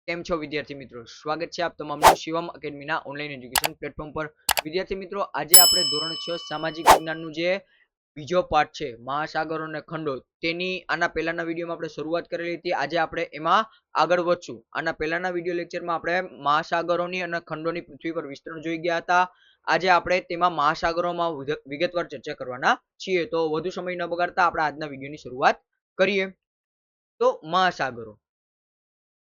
કેમ છો વિદ્યાર્થી મિત્રો? સ્વાગત છે આપ તમામનું શિવમ એકેડમીના ઓનલાઈન એજ્યુકેશન પ્લેટફોર્મ પર. વિદ્યાર્થી મિત્રો, આજે આપણે ધોરણ 6 સામાજિક વિજ્ઞાનનું જે બીજો પાઠ છે મહાસાગરો અને ખંડો, તેની આના પહેલાના વિડીયોમાં આપણે શરૂઆત કરેલી હતી. આજે આપણે એમાં આગળ વધશું. આના પહેલાના વિડીયો લેક્ચરમાં આપણે મહાસાગરોની અને ખંડોની પૃથ્વી પર વિસ્તરણ જોઈ ગયા હતા. આજે આપણે તેમાં મહાસાગરોમાં વિગતવાર ચર્ચા કરવાના છીએ. તો વધુ સમય ન બગાડતા આપણે આજના વિડીયોની શરૂઆત કરીએ. તો મહાસાગરો,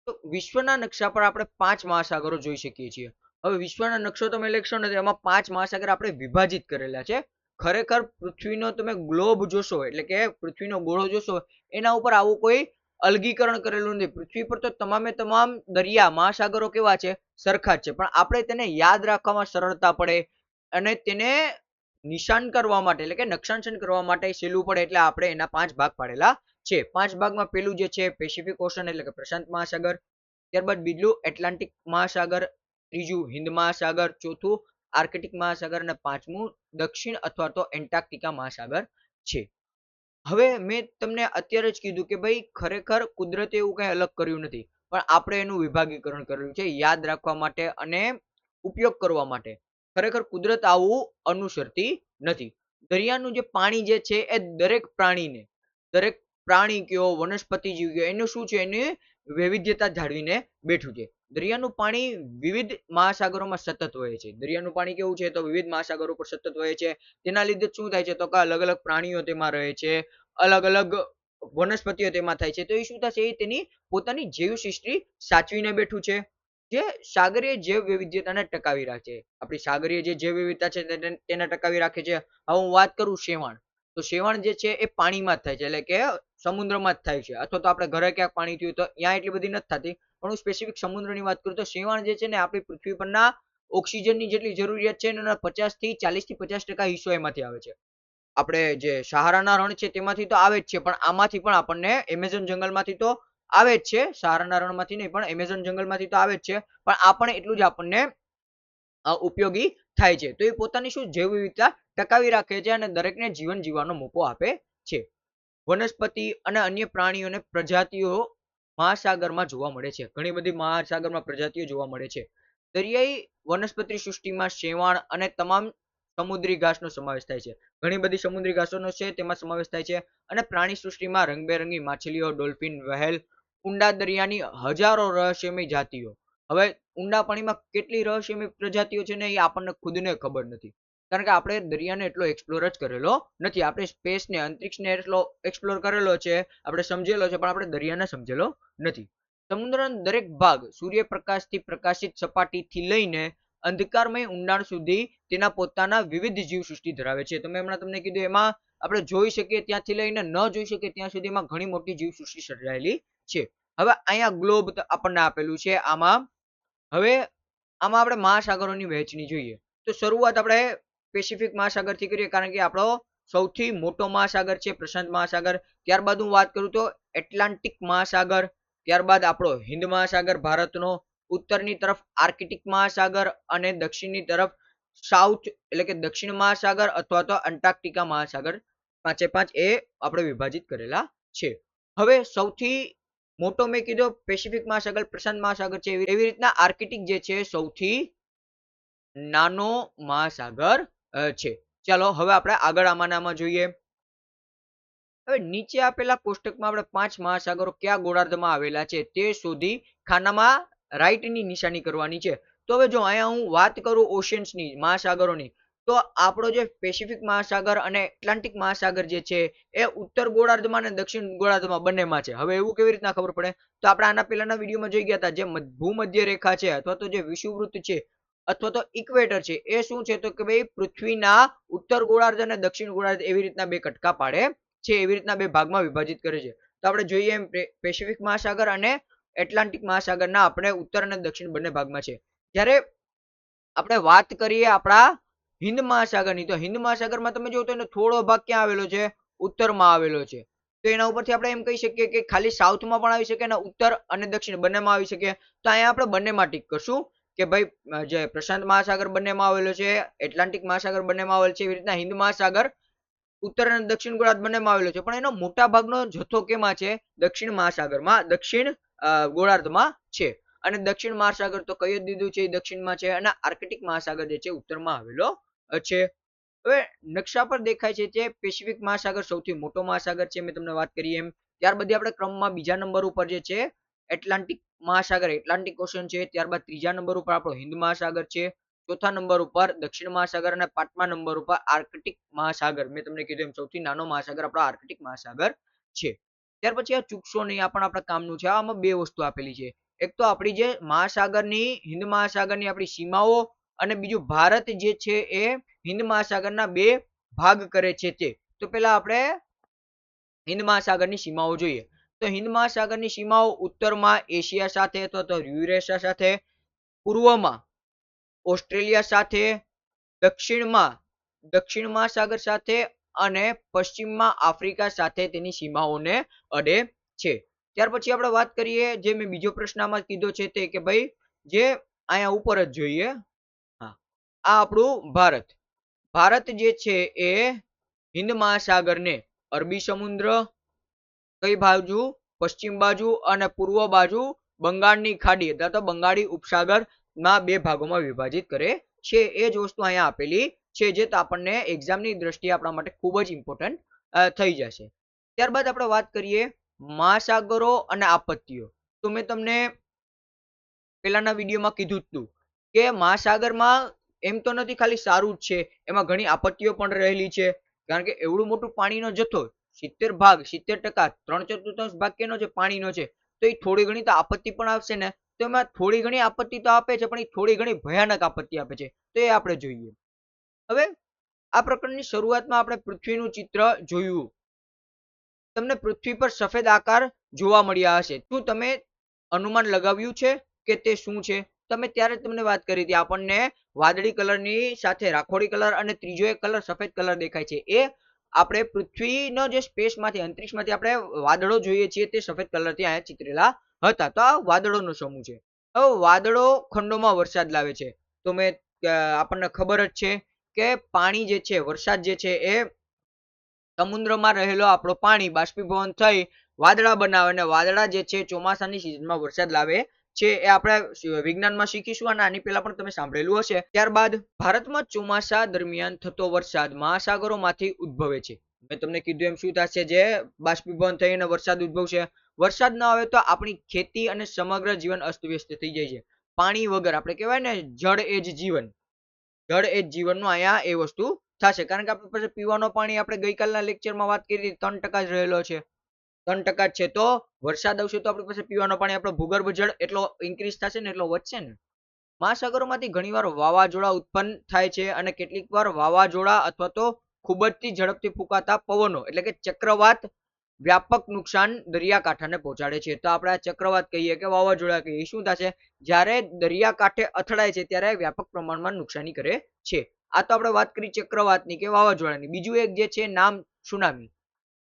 તો વિશ્વના નકશા પર આપણે 5 મહાસાગરો જોઈ શકીએ છીએ. હવે વિશ્વના નકશો તમે લેખશો ને એમાં 5 મહાસાગર આપણે વિભાજિત કરેલા છે. ખરેખર પૃથ્વીનો તમે ગ્લોબ જોશો, એટલે કે પૃથ્વીનો ગોળો જોશો, એના ઉપર આવું કોઈ અલગીકરણ કરેલું નથી. પૃથ્વી પર તો તમામે તમામ દરિયા મહાસાગરો કેવા છે? સરખા જ છે. પણ આપણે તેને યાદ રાખવામાં સરળતા પડે અને તેને નિશાન કરવા માટે, એટલે કે નક્ષાંકન કરવા માટે સહેલું પડે, એટલે આપણે એના 5 ભાગ પાડેલા છે. 5 ભાગમાં પેલું જે છે પેસિફિક ઓશન, એટલે કે પ્રશાંત મહાસાગર. ત્યારબાદ બીજું એટલાન્ટિક મહાસાગર, ત્રીજું હિન્દ મહાસાગર, ચોથું આર્કટિક મહાસાગર અને પાંચમું દક્ષિણ અથવા તો એન્ટાર્કટિકા મહાસાગર છે. હવે મેં તમને અત્યારે જ કીધું કે ભાઈ ખરેખર કુદરતે એવું કઈ અલગ કર્યું નથી, પણ આપણે એનું વિભાગીકરણ કરેલું છે યાદ રાખવા માટે અને ઉપયોગ કરવા માટે. ખરેખર કુદરત આવું અનુસરતી નથી. દરિયાનું જે પાણી જે છે એ દરેક પ્રાણીને, દરેક પ્રાણી કયો, વનસ્પતિ જીવ કયો, એનું શું છે, એની વૈવિધ્યતા જાળવીને બેઠું છે. દરિયાનું પાણી વિવિધ મહાસાગરોમાં સતત વહે છે. દરિયાનું પાણી કેવું છે? તો વિવિધ મહાસાગરો પર સતત વહે છે. તેના લીધે શું થાય છે? તો કે અલગ અલગ પ્રાણીઓ તેમાં રહે છે, અલગ અલગ વનસ્પતિઓ તેમાં થાય છે. તો એ શું થશે? એ તેની પોતાની જીવસૃષ્ટિ સાચવીને બેઠું છે, જે સાગરીય જૈવ વિવિધતાને ટકાવી રાખે છે. આપણી સાગરીય જે જૈવ વિવિધતા છે તેને ટકાવી રાખે છે. હવે હું વાત કરું શેવાળ, તો શેવાળ જે છે એ પાણીમાં જ થાય છે, એટલે કે સમુદ્રમાં જ થાય છે. અથવા તો આપણે ઘરે ક્યાંક પાણી થયું તો ત્યાં એટલી બધી નથી થતી, પણ હું સ્પેસિફિક સમુદ્રની વાત કરું તો શેવાળ જે છે ને આપણી પૃથ્વી પરના ઓક્સિજનની જેટલી જરૂરિયાત છે એના 50 થી 40% હિસ્સો એમાંથી આવે છે. આપણે જે સહારાના રણ છે તેમાંથી તો આવે જ છે, પણ આમાંથી પણ આપણને એમેઝોન જંગલમાંથી તો આવે જ છે. સહારાના રણમાંથી નહીં, પણ એમેઝોન જંગલમાંથી તો આવે જ છે. પણ આ પણ એટલું જ આપણને ઉપયોગી થાય છે. તો એ પોતાની શું જૈવ વિવિધતા ટકાવી રાખે છે અને દરેકને જીવન જીવવાનો મોકો આપે છે. વનસ્પતિ અને અન્ય પ્રાણીઓને પ્રજાતિઓ મહાસાગરમાં જોવા મળે છે. ઘણી બધી મહાસાગરમાં પ્રજાતિઓ જોવા મળે છે. દરિયાઈ વનસ્પતિ સૃષ્ટિમાં શેવાળ અને તમામ સમુદ્રી ઘાસનો સમાવેશ થાય છે. ઘણી બધી સમુદ્રી ઘાસોનો છે તેમાં સમાવેશ થાય છે. અને પ્રાણી સૃષ્ટિમાં રંગબેરંગી માછલીઓ, ડોલ્ફિન, વહેલ, ઊંડા દરિયાની હજારો રહસ્યમય જાતિઓ. હવે ઊંડા પાણીમાં કેટલી રહસ્યમય પ્રજાતિઓ છે ને એ આપણને ખુદને ખબર નથી, કારણ કે આપણે દરિયાને એટલો એક્સપ્લોર જ કરેલો નથી. આપણે સ્પેસને, અંતરિક્ષને એટલો એક્સપ્લોર કરેલો છે, આપણે સમજેલો છે, પણ આપણે દરિયાને સમજેલો નથી. સમુદ્રના દરેક ભાગ સૂર્યપ્રકાશથી પ્રકાશિત સપાટીથી લઈને અંધકારમય ઊંડાણ સુધી તેના પોતાના વિવિધ જીવસૃષ્ટિ ધરાવે છે. તમે હમણાં તમને કીધું એમાં આપણે જોઈ શકીએ ત્યાંથી લઈને ન જોઈ શકીએ ત્યાં સુધીમાં ઘણી મોટી જીવસૃષ્ટિ સર્જાયેલી છે. હવે અહીંયા ગ્લોબ આપણને આપેલું છે. હવે આમાં આપણે મહાસાગરોની વહેંચણી જોઈએ. તો શરૂઆત આપણે પેસિફિક મહાસાગરથી કરીએ, કારણ કે આપણો સૌથી મોટો મહાસાગર છે પ્રશાંત મહાસાગર. ત્યારબાદ હું વાત કરું તો એટલાન્ટિક મહાસાગર, ત્યારબાદ આપણો હિન્દ મહાસાગર ભારતનો, ઉત્તરની તરફ આર્કટિક મહાસાગર અને દક્ષિણની તરફ સાઉથ, એટલે કે દક્ષિણ મહાસાગર અથવા તો અંટાર્કટિકા મહાસાગર. 5 એ આપણે વિભાજિત કરેલા છે. હવે સૌથી મોટો મેં કીધો પેસિફિક મહાસાગર, પ્રશાંત મહાસાગર છે. એવી રીતના આર્કટિક જે છે સૌથી નાનો મહાસાગર છે. ચાલો હવે આપણે આગળ આમાં જોઈએ. હવે નીચે આપેલા કોષ્ટકમાં આપણે 5 મહાસાગરો કયા ગોળાર્ધમાં આવેલા છે તે શોધી ખાનામાં રાઈટ ની નિશાની કરવાની છે. તો હવે જો અહીંયા હું વાત કરું ઓશિયન્સની, મહાસાગરોની, તો આપણો જે પેસિફિક મહાસાગર અને એટલાન્ટિક મહાસાગર જે છે એ ઉત્તર ગોળાર્ધમાં અને દક્ષિણ ગોળાર્ધમાં બંનેમાં છે. હવે એવું કેવી રીતના ખબર પડે? તો આપણે આના પહેલાના વિડીયોમાં જોઈ ગયા હતા, જે ભૂમધ્ય રેખા છે અથવા તો જે વિષુવવૃત્ત છે અથવા તો ઇક્વેટર છે, એ શું છે? તો કે ભાઈ પૃથ્વીના ઉત્તર ગોળાર્ધ અને દક્ષિણ ગોળાર્ધ એવી રીતના બે કટકા પાડે છે, એવી રીતના બે ભાગમાં વિભાજિત કરે છે. તો આપણે જોઈએ એમ પેસિફિક મહાસાગર અને એટલાન્ટિક મહાસાગરના આપણે ઉત્તર અને દક્ષિણ બંને ભાગમાં છે. જ્યારે આપણે વાત કરીએ આપણા હિન્દ મહાસાગરની, તો હિન્દ મહાસાગરમાં તમે જોવો તો એનો થોડો ભાગ ક્યાં આવેલો છે? ઉત્તરમાં આવેલો છે. તો એના ઉપરથી આપણે એમ કહી શકીએ કે ખાલી સાઉથમાં પણ આવી શકે અને ઉત્તર અને દક્ષિણ બંનેમાં આવી શકે. તો અહીંયા આપણે બંનેમાં ટીક કરશું કે ભાઈ જે પ્રશાંત મહાસાગર બંનેમાં આવેલો છે, એટલાન્ટિક મહાસાગર બંનેમાં આવેલો છે, એવી રીતના હિન્દ મહાસાગર ઉત્તર અને દક્ષિણ ગોળાર્ધ બંનેમાં આવેલો છે. પણ એનો મોટા ભાગનો જથ્થો કેમાં છે? દક્ષિણ મહાસાગરમાં, દક્ષિણ ગોળાર્ધમાં છે. અને દક્ષિણ મહાસાગર તો કહી જ દીધું છે, એ દક્ષિણમાં છે, અને આર્કટિક મહાસાગર જે છે ઉત્તરમાં આવેલો છે. હવે નકશા પર દેખાય છે તે પેસિફિક મહાસાગર સૌથી મોટો મહાસાગર છે, મેં તમને વાત કરી એમ. ત્યારબાદ આપણે ક્રમમાં બીજા નંબર ઉપર જે છે એટલાન્ટિક મહાસાગર, એટલાન્ટિક ઓશન છે. ત્યારબાદ ત્રીજા નંબર ઉપર આપણો હિન્દ મહાસાગર છે. ચોથા નંબર ઉપર દક્ષિણ મહાસાગર અને પાંચમા નંબર ઉપર આર્કટિક મહાસાગર. મેં તમને કીધું એમ સૌથી નાનો મહાસાગર આપણો આર્કટિક મહાસાગર છે. ત્યાર પછી આ ચૂકશો નહીં, આ પણ આપણા કામનું છે. આમાં બે વસ્તુ આપેલી છે, એક તો આપણી જે મહાસાગરની હિન્દ મહાસાગરની આપણી સીમાઓ, અને બીજું ભારત જે છે એ હિન્દ મહાસાગરના બે ભાગ કરે છે તે. તો પેલા આપણે હિન્દ મહાસાગરની સીમાઓ જોઈએ. તો હિન્દ મહાસાગરની સીમાઓ ઉત્તરમાં એશિયા સાથે અથવા તો યુરેશિયા સાથે, પૂર્વમાં ઓસ્ટ્રેલિયા સાથે, દક્ષિણમાં દક્ષિણ મહાસાગર સાથે, અને પશ્ચિમમાં આફ્રિકા સાથે તેની સીમાઓને અડે છે. ત્યાર પછી આપણે વાત કરીએ, જે મેં બીજો પ્રશ્ન આમાં કીધો છે તે કે ભાઈ જે અહીંયા ઉપર જ જોઈએ, હા, આ આપણું ભારત. ભારત જે છે એ હિન્દ મહાસાગરને અરબી સમુદ્ર, કઈ બાજુ, પશ્ચિમ બાજુ, અને પૂર્વ બાજુ બંગાળની ખાડી અથવા તો બંગાળી ઉપસાગર ના બે ભાગોમાં વિભાજિત કરે છે. એ જ વસ્તુ અહીંયા આપેલી છે, જે આપણને એક્ઝામની દ્રષ્ટિએ આપણા માટે ખૂબ જ ઇમ્પોર્ટન્ટ થઈ જશે. ત્યારબાદ આપણે વાત કરીએ મહાસાગરો અને આપત્તિઓ. તો મેં તમને પહેલાના વિડીયોમાં કીધું હતું કે મહાસાગરમાં એમ તો નથી ખાલી સારું જ છે, એમાં ઘણી આપત્તિઓ પણ રહેલી છે. કારણ કે એવડું મોટું પાણીનો જથ્થો, 70% 3/4 ભાગ કેનો છે, પાણીનો છે. તો એ થોડી ઘણી તો આપત્તિ પણ આવશે ને. તો એમાં થોડી ઘણી આપત્તિ તો આપે છે, પણ એ થોડી ઘણી ભયાનક આપત્તિ આપે છે. તો એ આપણે જોઈએ. હવે આ પ્રકરણની શરૂઆતમાં આપણે પૃથ્વીનું ચિત્ર જોયું. તમને પૃથ્વી પર સફેદ આકાર જોવા મળ્યા હશે. શું તમે અનુમાન લગાવ્યું છે કે તે શું છે? તમે ત્યારે તમને વાત કરી હતી, આપણને વાદળી કલરની સાથે રાખોડી કલર અને ત્રીજો એક કલર સફેદ કલર દેખાય છે. એ આપણે પૃથ્વીનો જે સ્પેસમાંથી, અંતરિક્ષમાંથી આપણે વાદળો જોઈએ છીએ તે સફેદ કલરથી અહીંયા ચિતરેલા હતા. તો આ વાદળોનો સમૂહ છે. હવે વાદળો ખંડોમાં વરસાદ લાવે છે. તો મેં આપણને ખબર જ છે કે પાણી જે છે, વરસાદ જે છે એ સમુદ્રમાં રહેલો આપણો પાણી બાષ્પીભવન થઈ વાદળા બનાવે, અને વાદળા જે છે ચોમાસાની સિઝનમાં વરસાદ લાવે છે. એ આપણે વિજ્ઞાનમાં શીખીશું, અને આની પહેલા પણ તમે સાંભળેલું હશે. ત્યારબાદ ભારતમાં ચોમાસા દરમિયાન થતો વરસાદ મહાસાગરોમાંથી ઉદ્ભવે છે. મેં તમને કીધું એમ શું થશે, જે બાષ્પીભવન થઈને વરસાદ ઉદ્ભવશે. વરસાદ ન આવે તો આપણી ખેતી અને સમગ્ર જીવન અસ્તવ્યસ્ત થઈ જાય છે. પાણી વગર, આપણે કહેવાય ને જળ એ જ જીવન, જળ એ જ જીવનનું અહીંયા એ વસ્તુ થશે. કારણ કે આપણી પાસે પીવાનું પાણી, આપણે ગઈકાલના લેક્ચરમાં વાત કરી હતી, 3% જ રહેલો છે, 3% છે. તો વરસાદ આવશે તો આપણી પાસે પીવાનું પાણી, આપણો ભૂગર્ભ જળ એટલો ઇન્ક્રીઝ થશે ને, એટલો વધશે ને. મહાસાગરોમાંથી ઘણીવાર વાવાઝોડા ઉત્પન્ન થાય છે, અને કેટલીક વાર વાવાઝોડા અથવા તો ખૂબ જ ઝડપથી ફૂંકાતા પવનો એટલે કે ચક્રવાત વ્યાપક નુકસાન દરિયાકાંઠાને પહોંચાડે છે. તો આપણે આ ચક્રવાત કહીએ કે વાવાઝોડા કહીએ, શું થશે, જ્યારે દરિયાકાંઠે અથડાય છે ત્યારે વ્યાપક પ્રમાણમાં નુકસાની કરે છે. આ તો આપણે વાત કરી ચક્રવાતની કે વાવાઝોડાની. બીજું એક જે છે નામ સુનામી.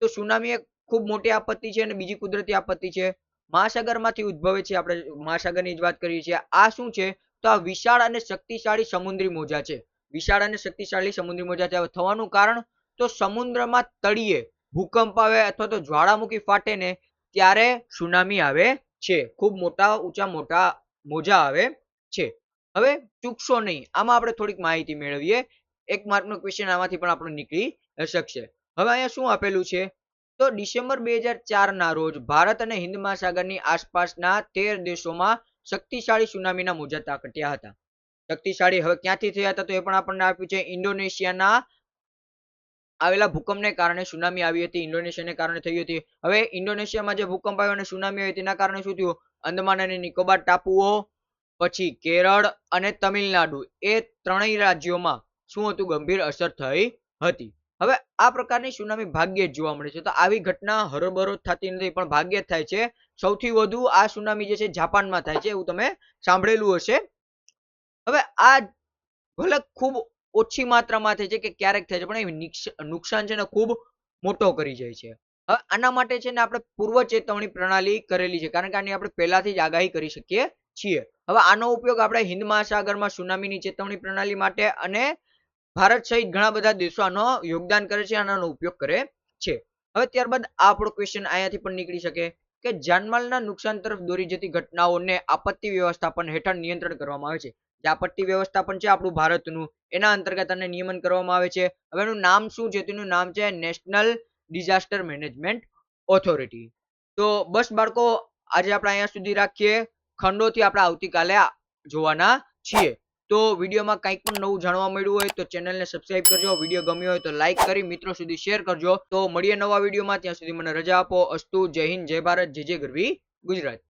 તો સુનામી એક ખૂબ મોટી આપત્તિ છે, અને બીજી કુદરતી આપત્તિ છે. મહાસાગરમાંથી ઉદ્ભવે છે, આપણે મહાસાગરની જ વાત કરીએ છીએ. આ શું છે, તો આ વિશાળ અને શક્તિશાળી સમુદ્રી મોજા છે. વિશાળ અને શક્તિશાળી સમુદ્રી મોજા છે. થવાનું કારણ, તો સમુદ્રમાં તળિયે ભૂકંપ આવે અથવા તો જ્વાળામુખી ફાટે ને ત્યારે સુનામી આવે છે. ખૂબ મોટા ઊંચા મોટા મોજા આવે છે. હવે ચૂકશો નહીં, આમાં આપણે થોડીક માહિતી મેળવીએ. 1 માર્કનો ક્વેશ્ચન આમાંથી પણ આપણો નીકળી શકશે. હવે અહીંયા શું આપેલું છે, તો ડિસેમ્બર 2004 ના રોજ ભારત અને હિન્દ મહાસાગરની આસપાસના 13 દેશોમાં શક્તિશાળી સુનામીના મોજા ત્રાટક્યા હતા. શક્તિશાળી હવે ક્યાંથી થયા હતા, તો એ પણ આપણને આપ્યું છે. ઇન્ડોનેશિયાના આવેલા ભૂકંપને કારણે સુનામી આવી હતી, ઇન્ડોનેશિયાને કારણે થઈ હતી. હવે ઇન્ડોનેશિયામાં જે ભૂકંપ આવ્યો અને સુનામી આવી તેના કારણે શું થયું, અંદમાન અને નિકોબાર ટાપુઓ, પછી કેરળ અને તમિલનાડુ, એ ત્રણેય રાજ્યોમાં શું હતું, ગંભીર અસર થઈ હતી. હવે આ પ્રકારની સુનામી ભાગ્યે જ જોવા મળે છે. તો આવી ઘટના હરોબરોજ થતી નથી, પણ ભાગ્યે જ થાય છે. સૌથી વધુ આ સુનામી જે છે જાપાનમાં થાય છે, એવું તમે સાંભળેલું હશે. હવે આ ભલે ખૂબ ઓછી માત્રામાં થાય છે કે ક્યારેક થાય છે, પણ એ નુકસાન છે ને ખૂબ મોટો કરી જાય છે. હવે આના માટે છે ને આપણે પૂર્વ ચેતવણી પ્રણાલી કરેલી છે, કારણ કે આની આપણે પહેલાથી જ આગાહી કરી શકીએ છીએ. હવે આનો ઉપયોગ આપણે હિન્દ મહાસાગરમાં સુનામીની ચેતવણી પ્રણાલી માટે, અને ભારત સહિત ઘણા બધા દેશો આનો યોગદાન કરે છે, આનો ઉપયોગ કરે છે. હવે ત્યારબાદ આપણો ક્વેશ્ચન અહીંયાથી પણ નીકળી શકે કે જાનમાલના નુકસાન તરફ દોરી જતી ઘટનાઓને આપત્તિ વ્યવસ્થાપન હેઠળ નિયંત્રણ કરવામાં આવે છે. જે આપત્તિ વ્યવસ્થાપન છે આપણું ભારતનું, એના અંતર્ગત આને નિયમન કરવામાં આવે છે. હવે એનું નામ શું છે? તેનું નામ છે નેશનલ ડિઝાસ્ટર મેનેજમેન્ટ ઓથોરિટી. તો બસ બાળકો, આજે આપણે અહીંયા સુધી રાખીએ. ખંડોથી આપણે આવતીકાલે જોવાના છીએ. તો વિડીયોમાં કંઈક પણ નવું જાણવા મળ્યું હોય તો ચેનલને સબસ્ક્રાઇબ કરજો. વિડીયો ગમ્યો હોય તો લાઈક કરી મિત્રો સુધી શેર કરજો. તો મળીએ નવા વિડીયોમાં. ત્યાં સુધી મને રજા આપો. અસ્તુ. જય હિન્દ, જય ભારત, જય જય ગરવી ગુજરાત.